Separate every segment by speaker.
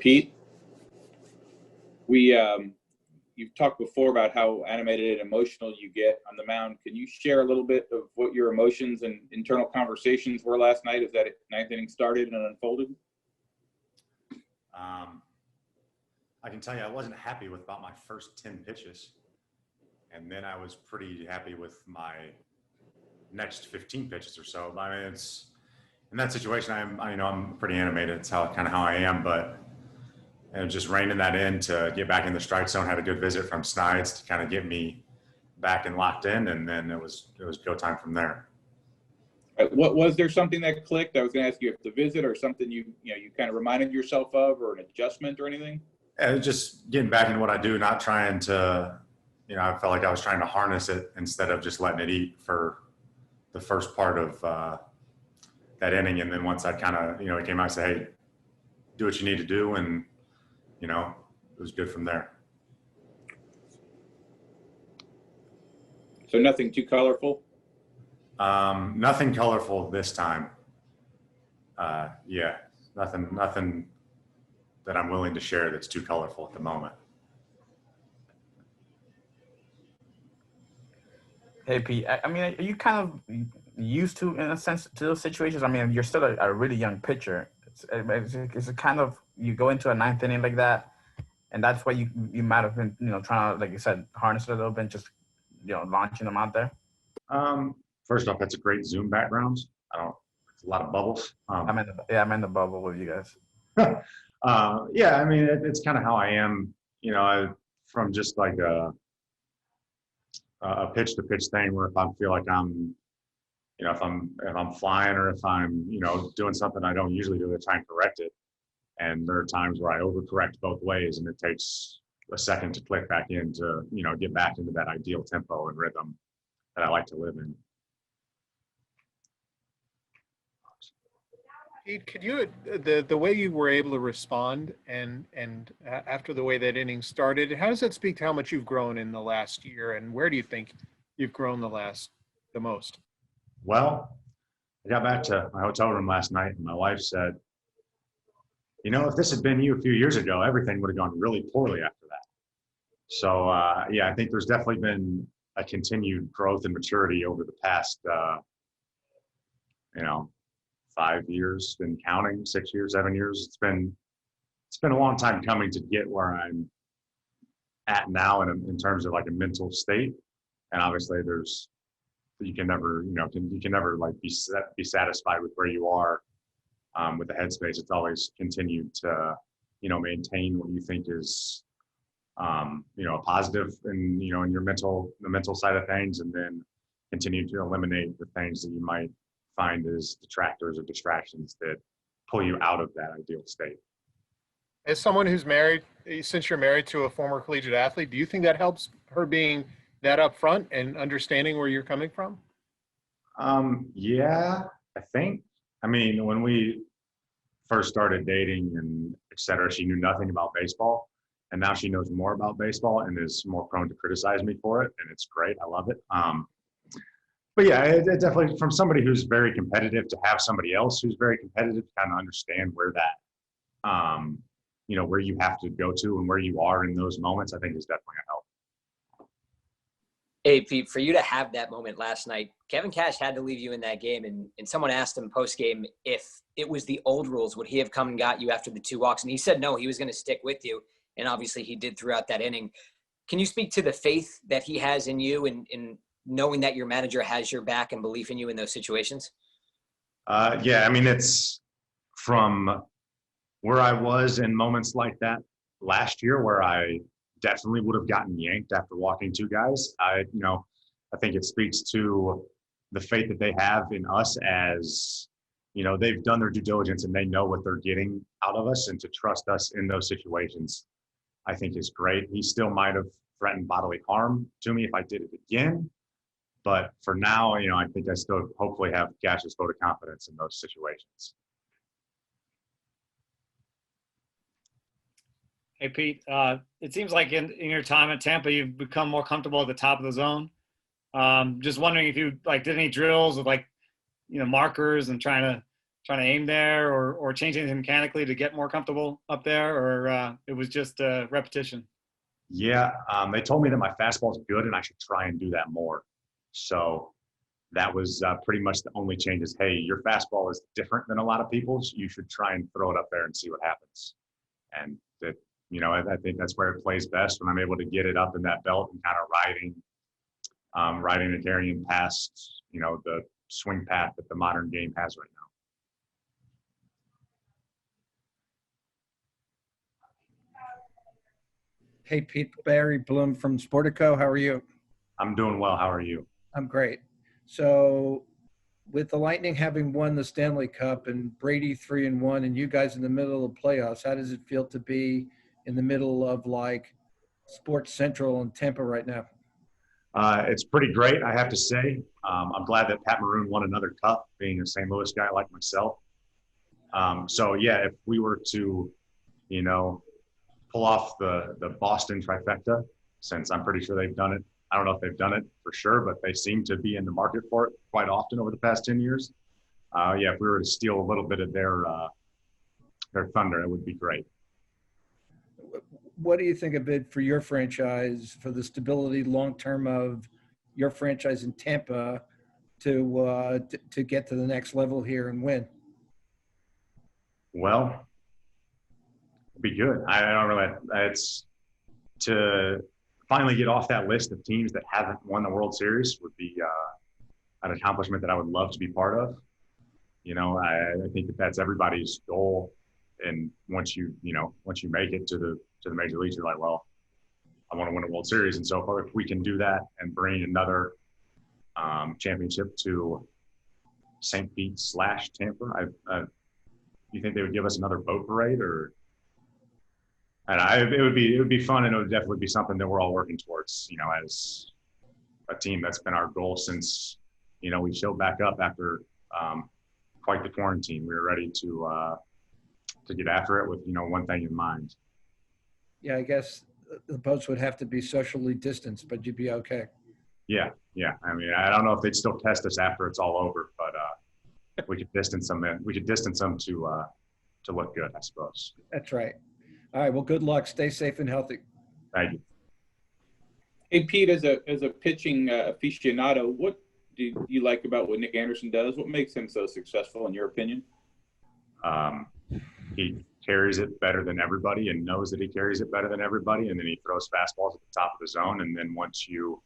Speaker 1: Pete, you've talked before about how animated and emotional you get on the mound. Can you share a little bit of what your emotions and internal conversations were last night as that ninth inning started and unfolded?
Speaker 2: I can tell you I wasn't happy with about my first 10 pitches. And then I was pretty happy with my next 15 pitches or so. I mean, it's in that situation, I'm pretty animated. It's kind of how I am, but just reining that in to get back in the strike zone. Had a good visit from Snides to kind of get me back and locked in, and then it was go time from there.
Speaker 1: What was there something that clicked? I was going to ask you if the visit or something you kind of reminded yourself of, or an adjustment or anything.
Speaker 2: It was just getting back into what I do, not trying to. I felt like I was trying to harness it instead of just letting it eat for the first part of that inning. And then once I kind of, it came out and said, hey, do what you need to do. And, it was good from there.
Speaker 1: So nothing too colorful?
Speaker 2: Nothing colorful this time. Nothing that I'm willing to share that's too colorful at the moment.
Speaker 3: Hey, Pete, I mean, are you kind of used to, in a sense, to those situations? I mean, you're still a really young pitcher. It's a kind of, you go into a ninth inning like that, and that's why you might have been, trying to, like you said, harness it a little bit, just, launching them out there?
Speaker 2: First off, that's a great Zoom background. It's a lot of bubbles.
Speaker 3: I'm in the bubble with you guys.
Speaker 2: I mean, it's kind of how I am, from just like a pitch to pitch thing, where if I feel like I'm, if I'm flying or if I'm, doing something I don't usually do, I try and correct it. And there are times where I overcorrect both ways, and it takes a second to click back in to, get back into that ideal tempo and rhythm that I like to live in.
Speaker 4: Pete, could you, the way you were able to respond and after the way that inning started, how does that speak to how much you've grown in the last year, and where do you think you've grown the most?
Speaker 2: Well, I got back to my hotel room last night, and my wife said, if this had been you a few years ago, everything would have gone really poorly after that. So, I think there's definitely been a continued growth and maturity over the past, 5 years and counting, 6 years, 7 years. It's been a long time coming to get where I'm at now in terms of like a mental state. And obviously you can never like be satisfied with where you are with the headspace. It's always continued to, maintain what you think is, a positive in, in the mental side of things, and then continue to eliminate the things that you might find as detractors or distractions that pull you out of that ideal state.
Speaker 4: As someone who's married, since you're married to a former collegiate athlete, do you think that helps her being that upfront and understanding where you're coming from?
Speaker 2: Yeah, I think. I mean, when we first started dating and et cetera, she knew nothing about baseball, and now she knows more about baseball and is more prone to criticize me for it, and it's great. I love it. But yeah, it definitely, from somebody who's very competitive, to have somebody else who's very competitive, to kind of understand where that, where you have to go to and where you are in those moments, I think is definitely a help.
Speaker 5: Hey, Pete, for you to have that moment last night, Kevin Cash had to leave you in that game, and someone asked him post-game if it was the old rules, would he have come and got you after the 2 walks? And he said no, he was going to stick with you, and obviously he did throughout that inning. Can you speak to the faith that he has in you and knowing that your manager has your back and belief in you in those situations?
Speaker 2: I mean, it's from where I was in moments like that last year, where I definitely would have gotten yanked after walking 2 guys. I think it speaks to the faith that they have in us, as, they've done their due diligence and they know what they're getting out of us, and to trust us in those situations, I think is great. He still might have threatened bodily harm to me if I did it again. But for now, I think I still hopefully have Cash's vote of confidence in those situations.
Speaker 6: Hey, Pete, it seems like in your time at Tampa, you've become more comfortable at the top of the zone. Just wondering if you did any drills with markers and trying to trying to aim there or change anything mechanically to get more comfortable up there, or it was just repetition?
Speaker 2: Yeah, they told me that my fastball is good and I should try and do that more. So that was pretty much the only change is, hey, your fastball is different than a lot of people's. You should try and throw it up there and see what happens. And that, I think that's where it plays best, when I'm able to get it up in that belt and kind of riding and carrying past, the swing path that the modern game has right now.
Speaker 7: Hey, Pete, Barry Bloom from Sportico. How are you?
Speaker 2: I'm doing well. How are you?
Speaker 7: I'm great. So with the Lightning having won the Stanley Cup and Brady 3-1 and you guys in the middle of the playoffs, how does it feel to be in the middle of like Sports Central and Tampa right now?
Speaker 2: It's pretty great, I have to say. I'm glad that Pat Maroon won another cup, being a St. Louis guy like myself. So yeah, if we were to, pull off the Boston trifecta, since I'm pretty sure they've done it. I don't know if they've done it for sure, but they seem to be in the market for it quite often over the past 10 years. Yeah, if we were to steal a little bit of their thunder, it would be great.
Speaker 7: What do you think of it for your franchise, for the stability long-term of your franchise in Tampa to get to the next level here and win?
Speaker 2: Well, it'd be good. I don't really, it's to finally get off that list of teams that haven't won the World Series would be an accomplishment that I would love to be part of. I think that's everybody's goal. And once you make it to the major leagues, you're like, well, I want to win a World Series. And so if we can do that and bring another championship to St. Pete / Tampa, you think they would give us another boat parade, or? And it would be fun, and it would definitely be something that we're all working towards. As a team, that's been our goal since we showed back up after quite the quarantine. We were ready to get after it with one thing in mind.
Speaker 7: Yeah, I guess the boats would have to be socially distanced, but you'd be okay.
Speaker 2: Yeah. I mean, I don't know if they'd still test us after it's all over, but we could distance them. We could distance them to look good, I suppose.
Speaker 7: That's right. All right. Well, good luck. Stay safe and healthy.
Speaker 2: Thank you.
Speaker 1: Hey, Pete, as a pitching aficionado, what do you like about what Nick Anderson does? What makes him so successful, in your opinion?
Speaker 2: He carries it better than everybody and knows that he carries it better than everybody. And then he throws fastballs at the top of the zone. And then once you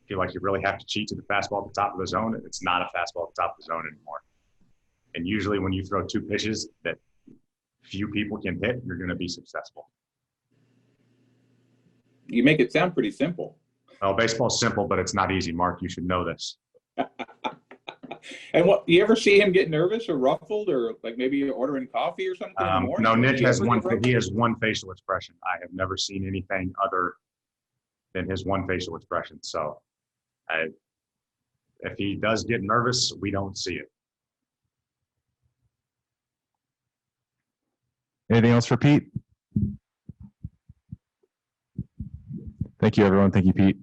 Speaker 2: feel like you really have to cheat to the fastball at the top of the zone, it's not a fastball at the top of the zone anymore. And usually when you throw two pitches that few people can hit, you're going to be successful.
Speaker 1: You make it sound pretty simple.
Speaker 2: Well, baseball's simple, but it's not easy, Mark. You should know this.
Speaker 1: And you ever see him get nervous or ruffled, or like maybe ordering coffee or something in the morning?
Speaker 2: No, Nick has one facial expression. I have never seen anything other than his one facial expression. So if he does get nervous, we don't see it.
Speaker 8: Anything else for Pete? Thank you, everyone. Thank you, Pete.